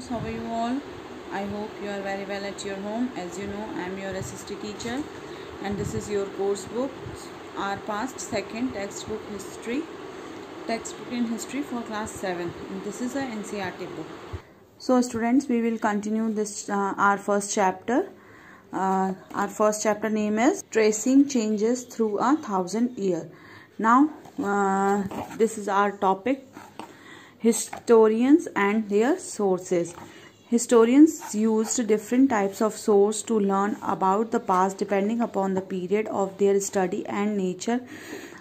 students, how are you all? I hope you are very well at your home. As you know, I am your assistant teacher and this is your course book, our past second textbook in history for class 7, and this is a NCERT book. So students, we will continue this our first chapter. Our first chapter name is Tracing Changes Through a Thousand Years. Now this is our topic, historians and their sources. Historians used different types of source to learn about the past depending upon the period of their study and nature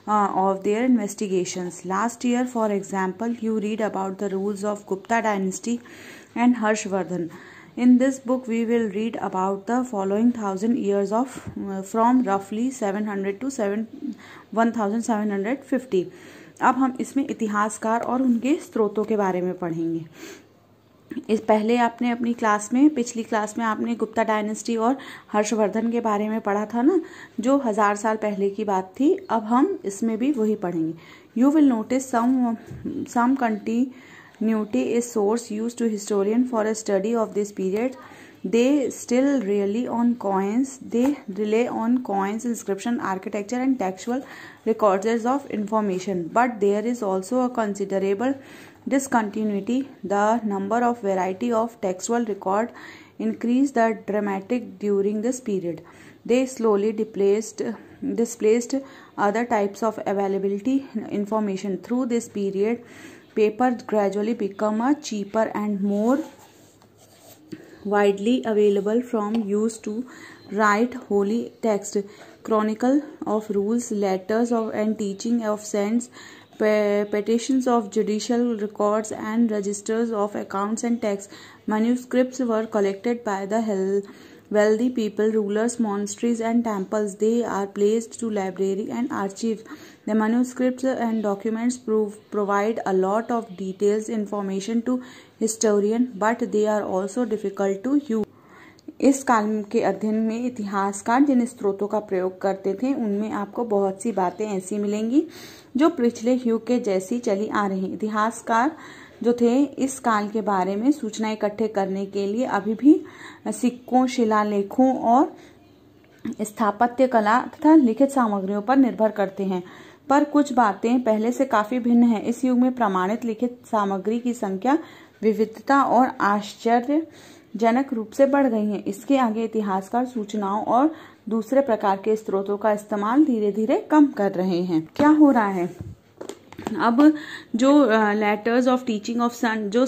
of their investigations. Last year, for example, you read about the rules of Gupta dynasty and Harshvardhan. In this book, we will read about the following 1000 years of from roughly 700 to 1750. अब हम इसमें इतिहासकार और उनके स्रोतों के बारे में पढ़ेंगे। इस पहले आपने अपनी क्लास में, पिछली क्लास में आपने गुप्ता डायनेस्टी और हर्षवर्धन के बारे में पढ़ा था ना, जो 1000 साल पहले की बात थी। अब हम इसमें भी वही पढ़ेंगे। You will notice some continuity is source used to historian for a study of this period. They still rely on coins, inscription, architecture and textual records of information. But there is also a considerable discontinuity. The number of variety of textual record increased dramatic during this period. They slowly displaced other types of availability information. Through this period, paper gradually become cheaper and more widely available from used to write holy text, chronicle of rules, letters of and teaching of saints, petitions of judicial records and registers of accounts and tax. Manuscripts were collected by the wealthy people, rulers, monasteries and temples. They are placed to library and archives. The manuscripts and documents provide a lot of details information to historian, but they are also difficult to use. इस काल के अध्ययन में इतिहासकार जिन स्रोतों का प्रयोग करते थे, उनमें आपको बहुत सी बातें ऐसी मिलेंगी जो पिछले युग के जैसी चली आ रही। इतिहासकार जो थे, इस काल के बारे में सूचना इकट्ठे करने के लिए अभी भी सिक्कों, शिलालेखों और स्थापत्य कला तथा लिखित सामग्रियों पर निर्भर करते हैं। पर कुछ बातें पहले से काफी भिन्न हैं। इस युग में प्रमाणित लिखित सामग्री की संख्या, विविधता और आश्चर्यजनक रूप से बढ़ गई है। इसके आगे इतिहासकार सूचनाओं और दूसरे प्रकार के स्रोतों का इस्तेमाल धीरे धीरे कम कर रहे हैं। क्या हो रहा है, अब जो लेटर्स ऑफ टीचिंग ऑफ संत, जो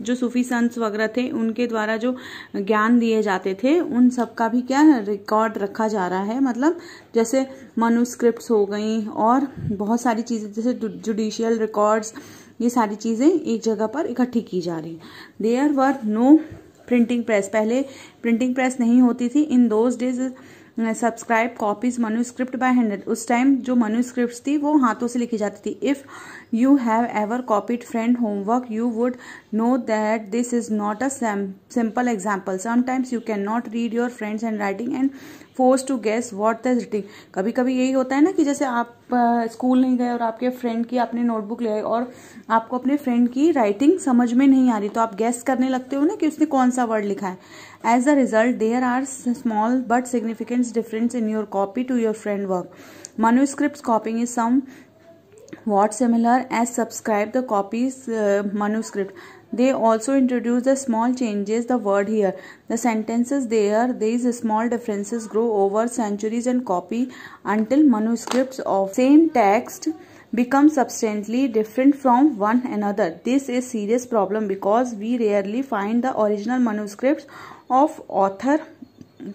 जो सूफी संत वगैरह थे, उनके द्वारा जो ज्ञान दिए जाते थे, उन सब का भी क्या रिकॉर्ड रखा जा रहा है। मतलब जैसे मनुस्क्रिप्ट्स हो गई और बहुत सारी चीजें, जैसे जुडिशियल रिकॉर्ड्स, ये सारी चीजें एक जगह पर इकट्ठी की जा रही। There were no printing press, पहले प्रिंटिंग प्रेस नहीं होती थी। In those days subscribe copies manuscript by hand. उस टाइम जो मनुस्क्रिप्ट थी वो हाथों से लिखी जाती थी। If you have ever copied friend homework, you would know that this is not a simple example. Sometimes you can not read your friends hand writing and force to guess what is writing. कभी कभी यही होता है ना कि जैसे आप school नहीं गए और आपके फ्रेंड की आपने नोटबुक ले आई और आपको अपने फ्रेंड की राइटिंग समझ में नहीं आ रही, तो आप गेस करने लगते हो ना कि उसने कौन सा वर्ड लिखा है. As a result, there are small but significant difference in your copy to your friend work. Manuscripts copying is somewhat similar as subscribe the copies manuscript. They also introduce the small changes the word here, the sentences there. These small differences grow over centuries and copy until manuscripts of same text become substantially different from one another. This is serious problem because we rarely find the original manuscripts of author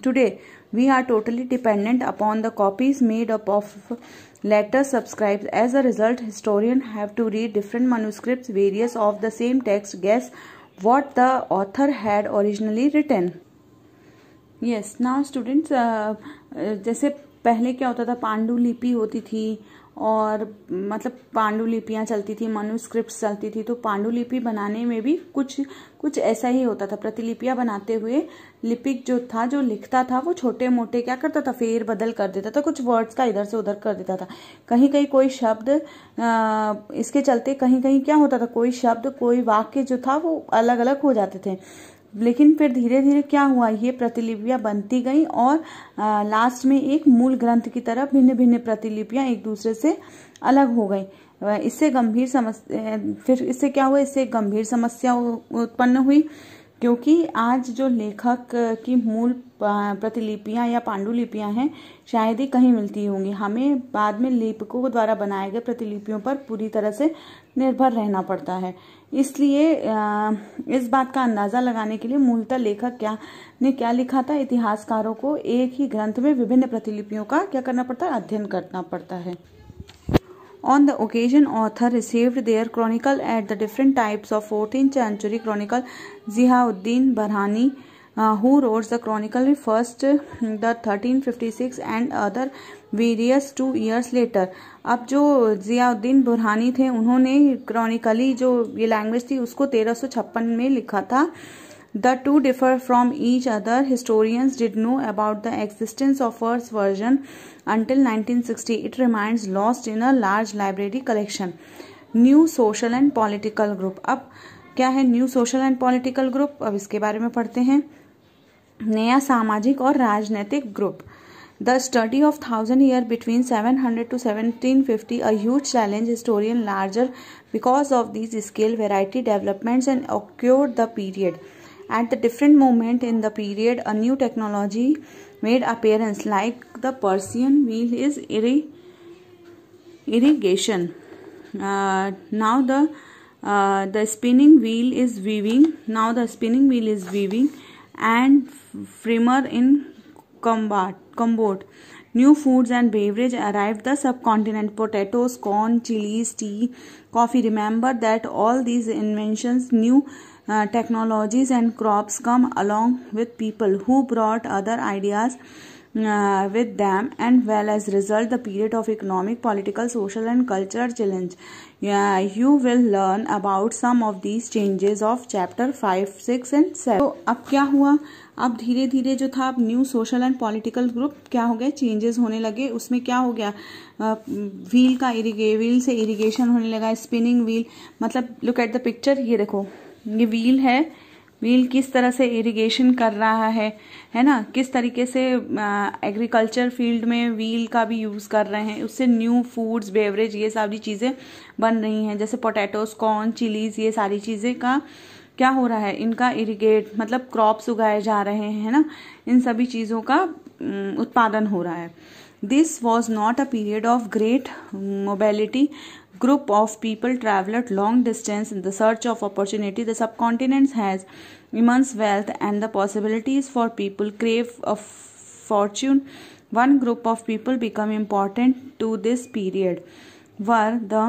today. We are totally dependent upon the copies made up of letters subscribed. As a result, historians have to read different manuscripts, various of the same text, guess what the author had originally written. Yes, now students, जैसे पहले क्या होता था, पांडुलिपि होती थी और मतलब पांडुलिपियाँ चलती थी, मनुस्क्रिप्ट्स चलती थी। तो पांडुलिपि बनाने में भी कुछ ऐसा ही होता था। प्रतिलिपियाँ बनाते हुए लिपिक जो था, जो लिखता था, वो छोटे मोटे क्या करता था, फेर बदल कर देता था, कुछ वर्ड्स का इधर से उधर कर देता था। कहीं कहीं कोई शब्द इसके चलते कहीं कहीं क्या होता था, कोई शब्द कोई वाक्य जो था वो अलग अलग हो जाते थे। लेकिन फिर धीरे धीरे क्या हुआ, ये प्रतिलिपियां बनती गई और लास्ट में एक मूल ग्रंथ की तरह भिन्न भिन्न प्रतिलिपियां एक दूसरे से अलग हो गई। इससे गंभीर समस्या, फिर इससे क्या हुआ, इससे गंभीर समस्या उत्पन्न हुई, क्योंकि आज जो लेखक की मूल प्रतिलिपियां या पांडुलिपियां हैं शायद ही कहीं मिलती होंगी। हमें बाद में लेखकों द्वारा बनाए गए प्रतिलिपियों पर पूरी तरह से निर्भर रहना पड़ता है। इसलिए इस बात का अंदाजा लगाने के लिए मूलतः लेखक ने क्या लिखा था, इतिहासकारों को एक ही ग्रंथ में विभिन्न प्रतिलिपियों का क्या करना पड़ता है, अध्ययन करना पड़ता है। On the occasion, author received their chronicle at the different types of 14th century chronicle. Ziauddin Burhani, who wrote the chronicle first, the 1356 and other various 2 years later. अब जो जियाउद्दीन बुरहानी थे, उन्होंने क्रॉनिकली जो ये लैंग्वेज थी उसको 1356 में लिखा था। The two differ from each other. Historians did know about the existence of first version until 1960. It remains lost in a large library collection. New social and political group. अब क्या है new social and political group, अब इसके बारे में पढ़ते हैं। नया सामाजिक और राजनीतिक group. The study of 1000 years between 700 to 1750, a huge challenge historian larger because of these scale variety developments and occurred the period. At the different moment in the period, a new technology made appearance, like the Persian wheel is irrigation. Now the spinning wheel is weaving. Now the spinning wheel is weaving, and framer in combat. New foods and beverage arrived the subcontinent: potatoes, corn, chilies, tea, coffee. Remember that all these inventions, new technologies and crops come along with people who brought other ideas with them, and well, as result the period of economic, political, social and cultural challenge. You will learn about some of these changes of chapter 5, 6 and 7. तो अब क्या हुआ, अब धीरे धीरे जो था, अब new social and political group क्या हो गए, चेंजेस होने लगे। उसमें क्या हो गया, व्हील से इरिगेशन होने लगा। स्पिनिंग व्हील मतलब लुक एट द पिक्चर, ये देखो ये व्हील है, व्हील किस तरह से इरिगेशन कर रहा है ना, किस तरीके से एग्रीकल्चर फील्ड में व्हील का भी यूज कर रहे हैं। उससे न्यू फूड्स, बेवरेज, ये सारी चीजें बन रही हैं, जैसे पोटैटोज, कॉर्न, चिलीज, ये सारी चीजें का क्या हो रहा है, इनका इरिगेट मतलब क्रॉप्स उगाए जा रहे हैं ना, इन सभी चीजों का उत्पादन हो रहा है। This was not a period of great mobility. Group of people traveled long distance in the search of opportunity. The subcontinent has immense wealth and the possibilities for people crave a fortune. One group of people become important to this period were the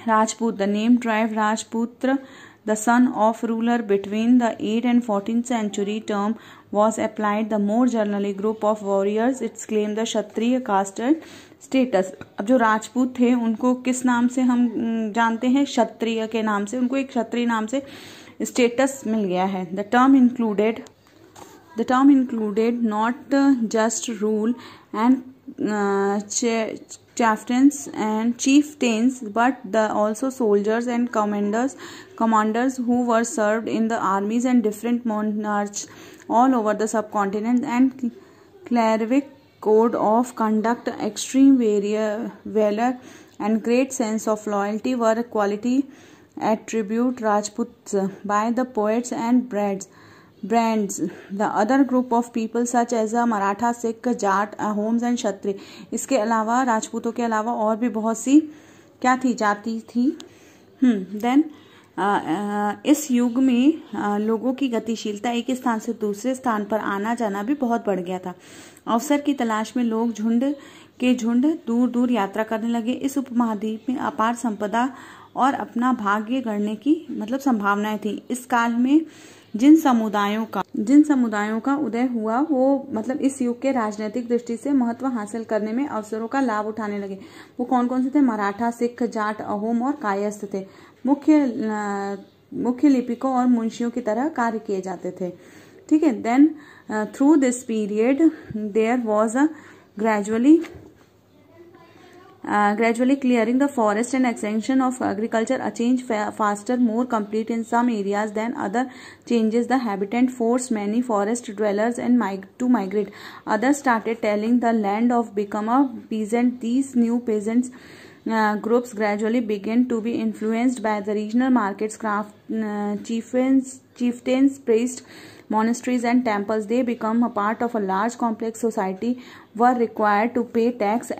Rajput. The name tribe Rajputra, the son of ruler between the 8th and 14th century term, was applied the more generally group of warriors. It's claimed the Kshatriya caste status. अब जो राजपूत थे उनको किस नाम से हम जानते हैं, क्षत्रिय के नाम से, उनको एक क्षत्रिय नाम से स्टेटस मिल गया है। The term included not just rule and chieftains but also soldiers and commanders who were served in the armies and different monarchs all over the subcontinent, and cleric code of conduct, extreme valor and great sense of loyalty were quality attribute Rajputs by the poets and brands. The other group of people such as Maratha, Sikh, Jat, Ahoms and Kshatriya. इसके अलावा राजपूतों के अलावा और भी बहुत सी क्या थी, जाति थी। देन इस युग में लोगों की गतिशीलता एक स्थान से दूसरे स्थान पर आना जाना भी बहुत बढ़ गया था। अवसर की तलाश में लोग झुंड दूर दूर यात्रा करने लगे। इस उपमहाद्वीप में अपार संपदा और अपना भाग्य गढ़ने की मतलब संभावनाएं थी। इस काल में जिन समुदायों का उदय हुआ वो मतलब इस युग के राजनीतिक दृष्टि से महत्व हासिल करने में अवसरों का लाभ उठाने लगे। वो कौन कौन से थे? मराठा, सिख, जाट, अहोम और कायस्थ थे। मुख्य लिपिकों और मुंशियों की तरह कार्य किए जाते थे। ठीक है। Then through this period there was a gradually clearing the forest and extension of agriculture, a change faster, more complete in some areas than other changes. The habitant forced many forest dwellers to migrate. Others started tilling the land of become a peasant. These new peasants groups gradually began to be influenced by the regional markets, chieftains, priests, monasteries and temples. They become a part of a large complex society, were required to pay tax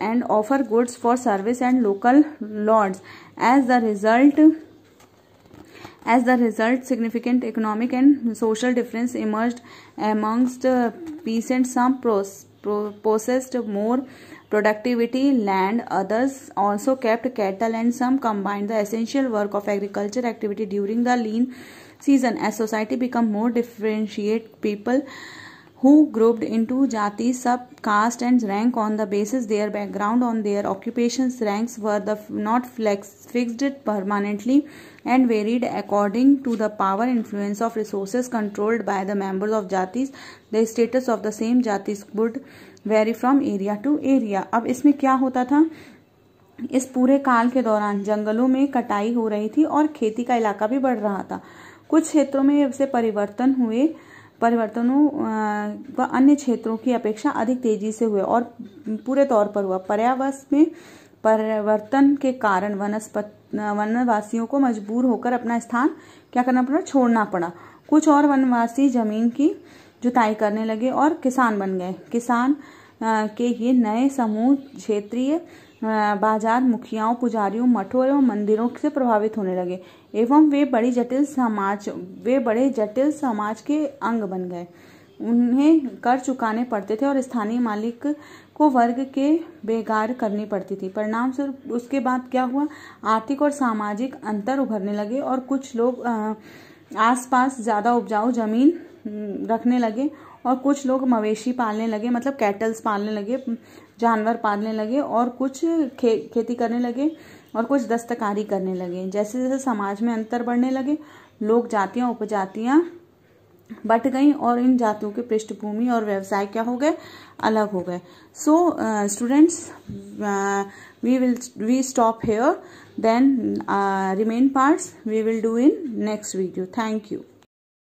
and offer goods for service and local lords. As the result, significant economic and social difference emerged amongst peasants. Some possessed more productivity land, others also kept cattle, and some combined the essential work of agriculture activity during the lean season. As society became more differentiated, people who grouped into jatis, sub-caste and rank on the basis their background on their occupations. Ranks were not fixed permanently and varied according to the power influence of resources controlled by the members of jatis. The status of the same jatis would vary from area to area. अब इसमें क्या होता था? इस पूरे काल के दौरान जंगलों में कटाई हो रही थी और खेती का इलाका भी बढ़ रहा था। कुछ क्षेत्रों में इससे परिवर्तनों व अन्य क्षेत्रों की अपेक्षा अधिक तेजी से हुए और पूरे तौर पर हुआ। पर्यावरण में परिवर्तन के कारण वनवासियों को मजबूर होकर अपना स्थान क्या करना पड़ा? छोड़ना पड़ा। कुछ और वनवासी जमीन की जुताई करने लगे और किसान बन गए। किसान के ये नए समूह क्षेत्रीय बाजार मुखियाओं, पुजारियों, मठों एवं मंदिरों से प्रभावित होने लगे एवं वे बड़े जटिल समाज के अंग बन गए। उन्हें कर चुकाने पड़ते थे और स्थानीय मालिक को वर्ग के बेगार करनी पड़ती थी। परिणाम स्वरूप उसके बाद क्या हुआ? आर्थिक और सामाजिक अंतर उभरने लगे और कुछ लोग आसपास ज्यादा उपजाऊ जमीन रखने लगे और कुछ लोग मवेशी पालने लगे, मतलब कैटल्स पालने लगे, जानवर पालने लगे और कुछ खेती करने लगे और कुछ दस्तकारी करने लगे। जैसे जैसे समाज में अंतर बढ़ने लगे, लोग जातियां उपजातियां बट गई और इन जातियों के पृष्ठभूमि और व्यवसाय क्या हो गए? अलग हो गए। So students, we stop here, then remain parts we will do in next video. Thank you.